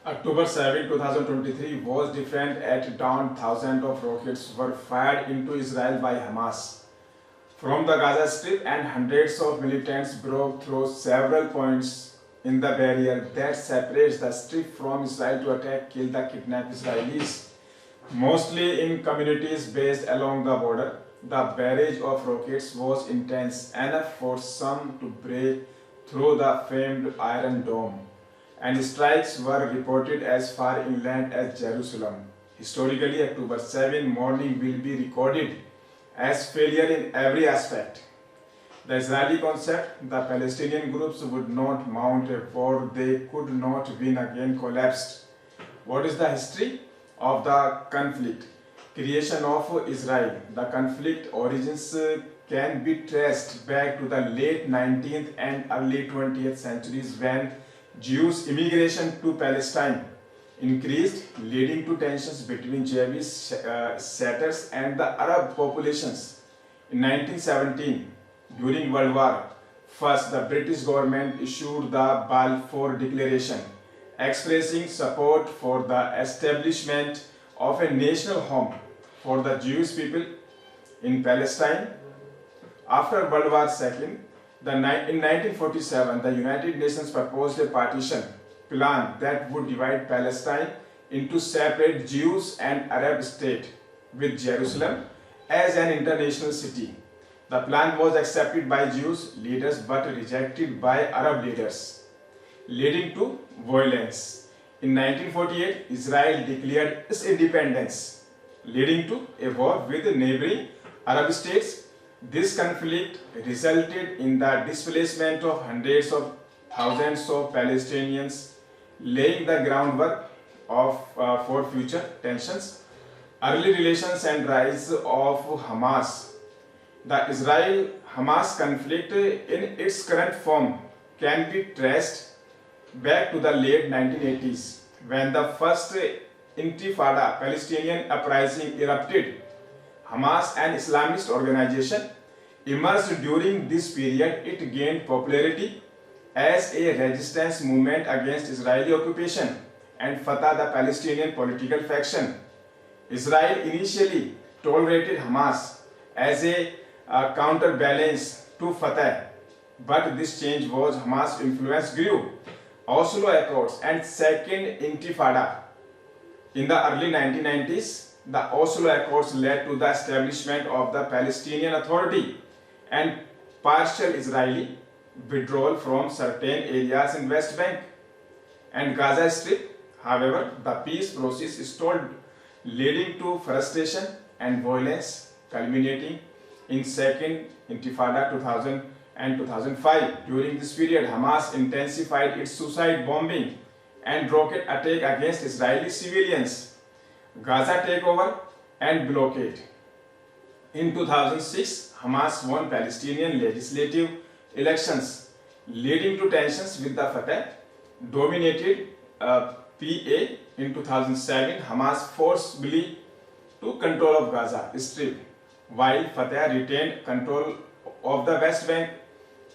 October 7, 2023 was different. At dawn, thousands of rockets were fired into Israel by Hamas from the Gaza Strip, and hundreds of militants broke through several points in the barrier that separates the strip from Israel to attack, kill the kidnapped Israelis, mostly in communities based along the border. The barrage of rockets was intense enough for some to break through the famed Iron Dome, and strikes were reported as far inland as Jerusalem. Historically, October 7 morning will be recorded as failure in every aspect. The Israeli concept, the Palestinian groups would not mount a war they could not win again, collapsed. What is the history of the conflict? Creation of Israel. The conflict origins can be traced back to the late 19th and early 20th centuries, when Jewish immigration to Palestine increased, leading to tensions between Jewish settlers and the Arab populations. In 1917, during World War I, the British government issued the Balfour Declaration, expressing support for the establishment of a national home for the Jewish people in Palestine. After World War II, in 1947, the United Nations proposed a partition plan that would divide Palestine into separate Jews and Arab states, with Jerusalem as an international city. The plan was accepted by Jewish leaders but rejected by Arab leaders, leading to violence. In 1948, Israel declared its independence, leading to a war with neighboring Arab states. This conflict resulted in the displacement of hundreds of thousands of Palestinians, laying the groundwork for future tensions. Early relations and rise of Hamas. The Israel-Hamas conflict in its current form can be traced back to the late 1980s, when the first Intifada Palestinian uprising erupted. Hamas, an Islamist organization, emerged during this period. It gained popularity as a resistance movement against Israeli occupation and Fatah, the Palestinian political faction. Israel initially tolerated Hamas as a counterbalance to Fatah, but this change was Hamas' influence grew. Oslo Accords and Second Intifada. In the early 1990s, the Oslo Accords led to the establishment of the Palestinian Authority and partial Israeli withdrawal from certain areas in West Bank and Gaza Strip. However, the peace process stalled, leading to frustration and violence, culminating in Second Intifada 2000 and 2005. During this period, Hamas intensified its suicide bombing and rocket attack against Israeli civilians, Gaza takeover and blockade. In 2006, Hamas won Palestinian legislative elections, leading to tensions with the Fatah-dominated PA. In 2007, Hamas forcibly took control of Gaza Strip, while Fatah retained control of the West Bank.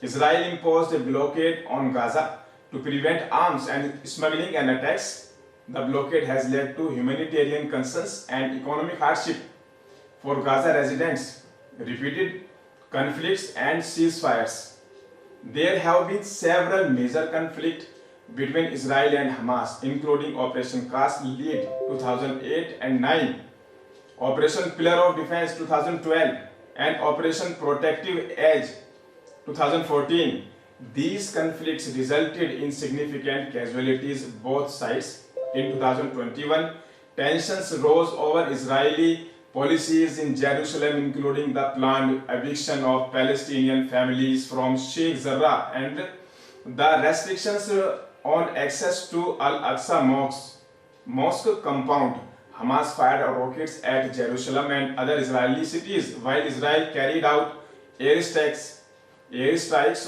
Israel imposed a blockade on Gaza to prevent arms and smuggling and attacks. The blockade has led to humanitarian concerns and economic hardship for Gaza residents, repeated conflicts and ceasefires. There have been several major conflicts between Israel and Hamas, including Operation Cast Lead 2008 and 9, Operation Pillar of Defense 2012, and Operation Protective Edge 2014. These conflicts resulted in significant casualties both sides. In 2021, tensions rose over Israeli policies in Jerusalem, including the planned eviction of Palestinian families from Sheikh Jarrah and the restrictions on access to Al-Aqsa Mosque compound. Hamas fired rockets at Jerusalem and other Israeli cities, while Israel carried out airstrikes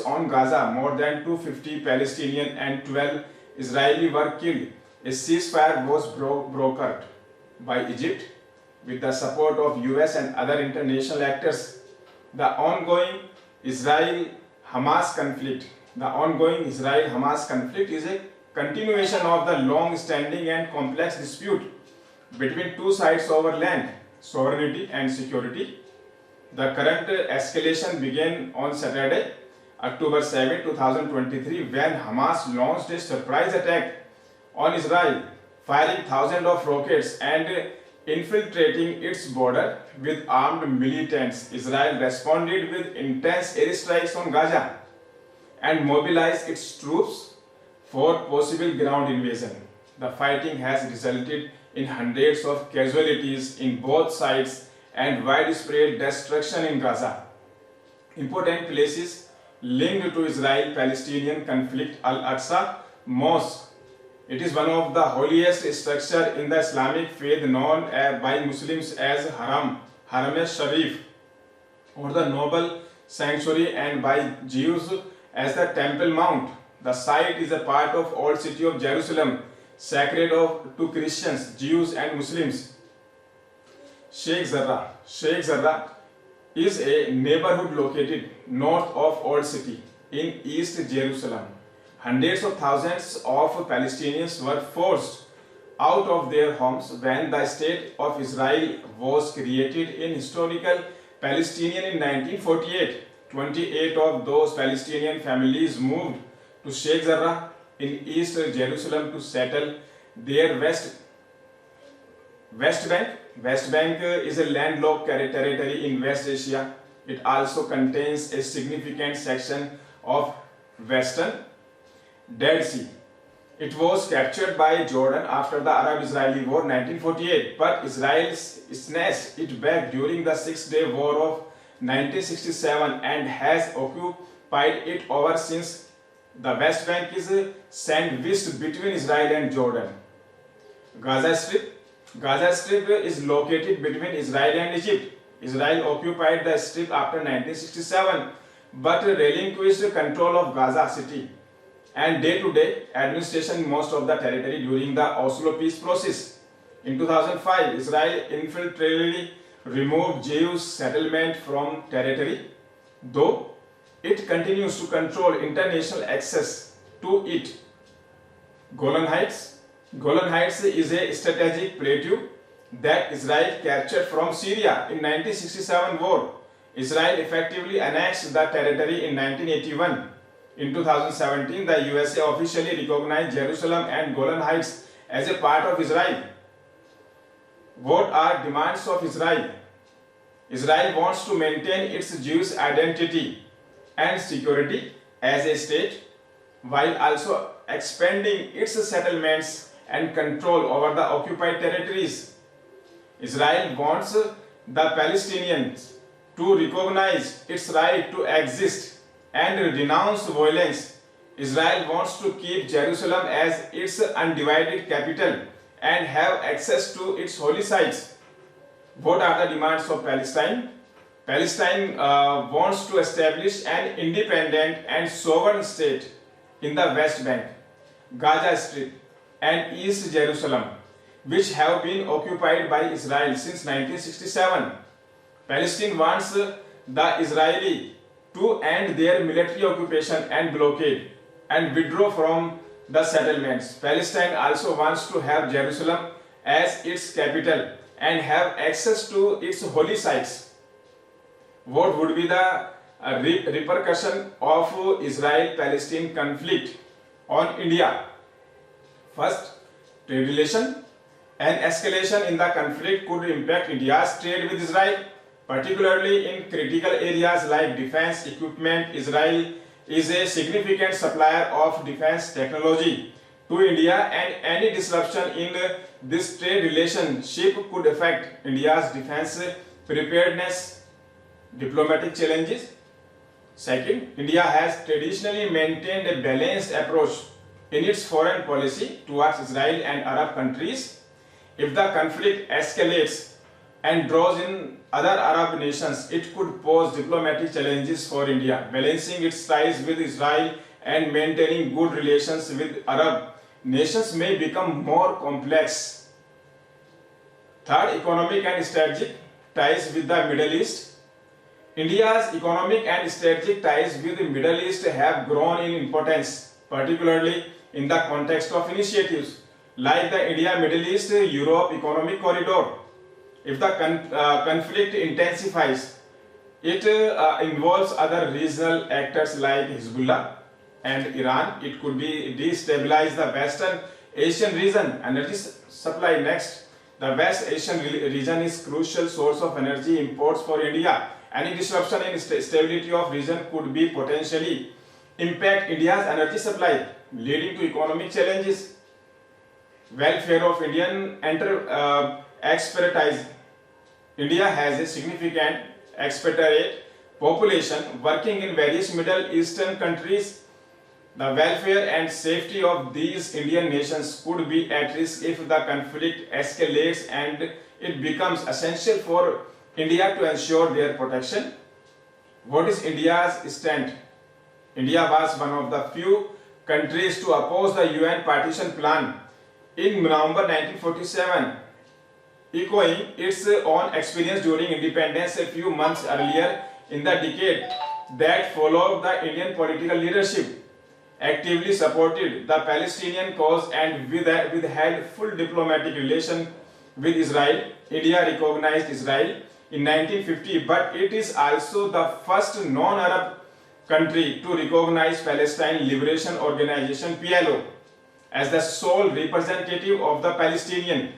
on Gaza. More than 250 Palestinian and 12 Israeli were killed. A ceasefire was brokered by Egypt with the support of US and other international actors. The ongoing Israel-Hamas conflict is a continuation of the long-standing and complex dispute between two sides over land, sovereignty and security. The current escalation began on Saturday, October 7, 2023, when Hamas launched a surprise attack on Israel, firing thousands of rockets and infiltrating its border with armed militants. Israel responded with intense airstrikes on Gaza and mobilized its troops for possible ground invasion. The fighting has resulted in hundreds of casualties in both sides and widespread destruction in Gaza. Important places linked to Israel-Palestinian conflict: Al-Aqsa Mosque. It is one of the holiest structures in the Islamic faith, known by Muslims as Haram-e-Sharif, or the noble sanctuary, and by Jews as the Temple Mount. The site is a part of Old City of Jerusalem, sacred to Christians, Jews and Muslims. Sheikh Zarrah is a neighborhood located north of Old City in East Jerusalem. Hundreds of thousands of Palestinians were forced out of their homes when the State of Israel was created in historical Palestine in 1948. 28 of those Palestinian families moved to Sheikh Zarrah in East Jerusalem to settle their West Bank. West Bank is a landlocked territory in West Asia. It also contains a significant section of Western Dead Sea. It was captured by Jordan after the Arab-Israeli War 1948, but Israel snatched it back during the Six-Day War of 1967 and has occupied it ever since. The West Bank is sandwiched between Israel and Jordan. Gaza Strip is located between Israel and Egypt. Israel occupied the strip after 1967 but relinquished control of Gaza City and day-to-day administration most of the territory during the Oslo peace process. In 2005, Israel infiltratingly removed Jewish settlement from territory, though it continues to control international access to it. Golan Heights is a strategic plateau that Israel captured from Syria in 1967 war. Israel effectively annexed the territory in 1981. In 2017, the USA officially recognized Jerusalem and Golan Heights as a part of Israel. What are demands of Israel? Israel wants to maintain its Jewish identity and security as a state, while also expanding its settlements and control over the occupied territories. Israel wants the Palestinians to recognize its right to exist and renounce violence. Israel wants to keep Jerusalem as its undivided capital and have access to its holy sites. What are the demands of Palestine? Palestine wants to establish an independent and sovereign state in the West Bank, Gaza Strip, and East Jerusalem, which have been occupied by Israel since 1967. Palestine wants the Israeli to end their military occupation and blockade and withdraw from the settlements. Palestine also wants to have Jerusalem as its capital and have access to its holy sites. What would be the repercussion of Israel-Palestine conflict on India? First, trade relation. An escalation in the conflict could impact India's trade with Israel, particularly in critical areas like defense equipment. Israel is a significant supplier of defense technology to India, and any disruption in this trade relationship could affect India's defense preparedness. Diplomatic challenges. Second, India has traditionally maintained a balanced approach in its foreign policy towards Israel and Arab countries. If the conflict escalates and draws in other Arab nations, it could pose diplomatic challenges for India. Balancing its ties with Israel and maintaining good relations with Arab nations may become more complex. Third, economic and strategic ties with the Middle East. India's economic and strategic ties with the Middle East have grown in importance, particularly in the context of initiatives like the India-Middle East-Europe Economic Corridor. If the conflict intensifies, it involves other regional actors like Hezbollah and Iran. It could be destabilize the Western Asian region energy supply. Next, the West Asian region is crucial source of energy imports for India. Any disruption in stability of region could be potentially impact India's energy supply, leading to economic challenges. Welfare of Indian expertise. India has a significant expatriate population working in various Middle Eastern countries. The welfare and safety of these Indian nations could be at risk if the conflict escalates, and it becomes essential for India to ensure their protection. What is India's stand? India was one of the few countries to oppose the UN partition plan in November 1947, echoing its own experience during independence a few months earlier. In the decade that followed, the Indian political leadership actively supported the Palestinian cause and withheld full diplomatic relations with Israel. India recognized Israel in 1950, but it is also the first non-Arab country to recognize Palestine Liberation Organization (PLO) as the sole representative of the Palestinian.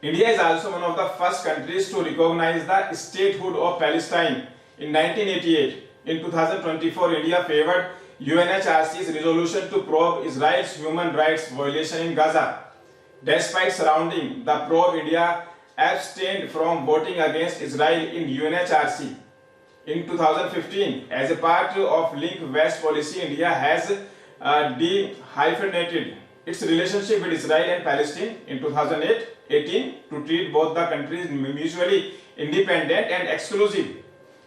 India is also one of the first countries to recognize the statehood of Palestine in 1988. In 2024, India favored UNHRC's resolution to probe Israel's human rights violation in Gaza. Despite surrounding the probe, India abstained from voting against Israel in UNHRC. In 2015, as a part of Link West policy, India has de-hyphenated its relationship with Israel and Palestine in 2018 to treat both the countries mutually independent and exclusive.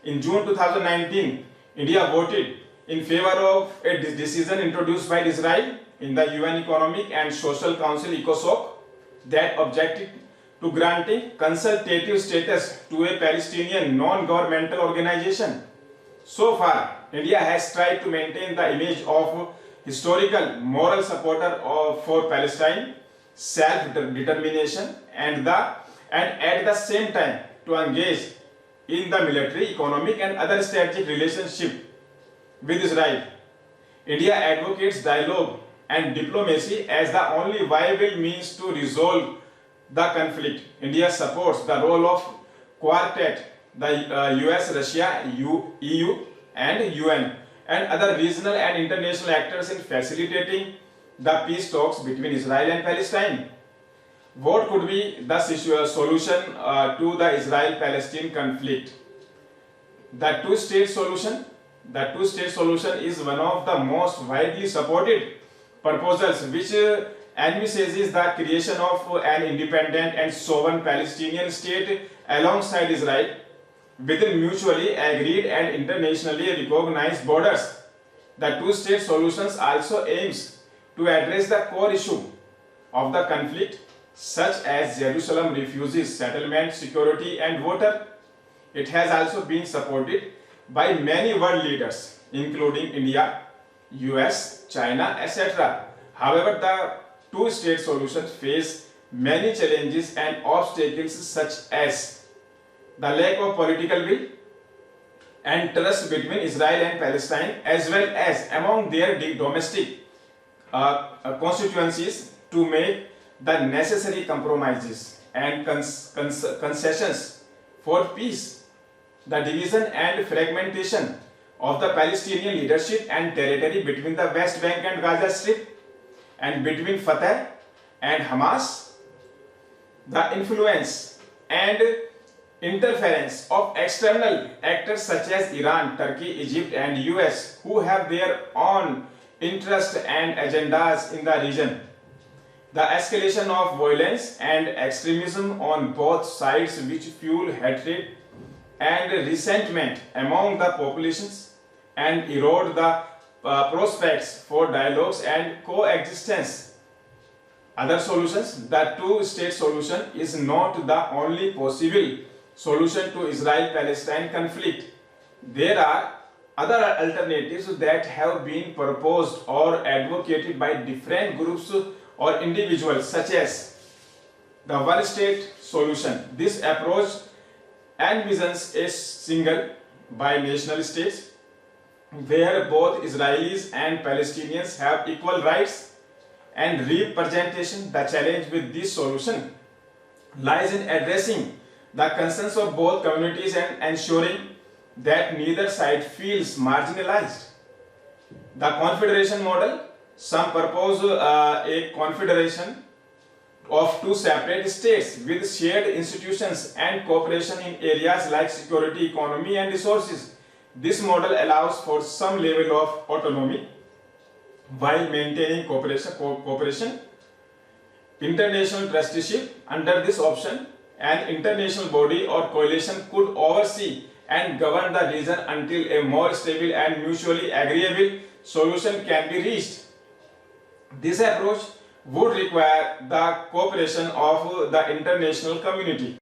In June 2019, India voted in favor of a decision introduced by Israel in the UN Economic and Social Council (ECOSOC) that objected to granting consultative status to a Palestinian non-governmental organization. So far, India has tried to maintain the image of historical moral supporter for Palestine, self-determination, and at the same time to engage in the military, economic, and other strategic relationship with Israel. India advocates dialogue and diplomacy as the only viable means to resolve the conflict. India supports the role of Quartet, the US, Russia, EU, and UN, and other regional and international actors in facilitating the peace talks between Israel and Palestine. What could be the solution to the Israel-Palestine conflict? The two-state solution. The two-state solution is one of the most widely supported proposals, which envisages the creation of an independent and sovereign Palestinian state alongside Israel within mutually agreed and internationally recognized borders. The two-state solution also aims to address the core issue of the conflict, such as Jerusalem refugees, settlement, security, and water. It has also been supported by many world leaders, including India, US, China, etc. However, the two-state solution faces many challenges and obstacles, such as the lack of political will and trust between Israel and Palestine, as well as among their domestic constituencies to make the necessary compromises and concessions for peace. The division and fragmentation of the Palestinian leadership and territory between the West Bank and Gaza Strip, and between Fatah and Hamas. The influence and interference of external actors such as Iran, Turkey, Egypt, and US, who have their own interests and agendas in the region. The escalation of violence and extremism on both sides, which fuel hatred and resentment among the populations and erode the prospects for dialogues and coexistence. Other solutions. The two-state solution is not the only possible solution to Israel-Palestine conflict. There are other alternatives that have been proposed or advocated by different groups or individuals, such as the one-state solution. This approach envisions a single binational state where both Israelis and Palestinians have equal rights and representation. The challenge with this solution lies in addressing the concerns of both communities and ensuring that neither side feels marginalized. The confederation model, some propose a confederation of two separate states with shared institutions and cooperation in areas like security, economy, and resources. This model allows for some level of autonomy while maintaining cooperation. International trusteeship. Under this option, an international body or coalition could oversee and govern the region until a more stable and mutually agreeable solution can be reached. This approach would require the cooperation of the international community.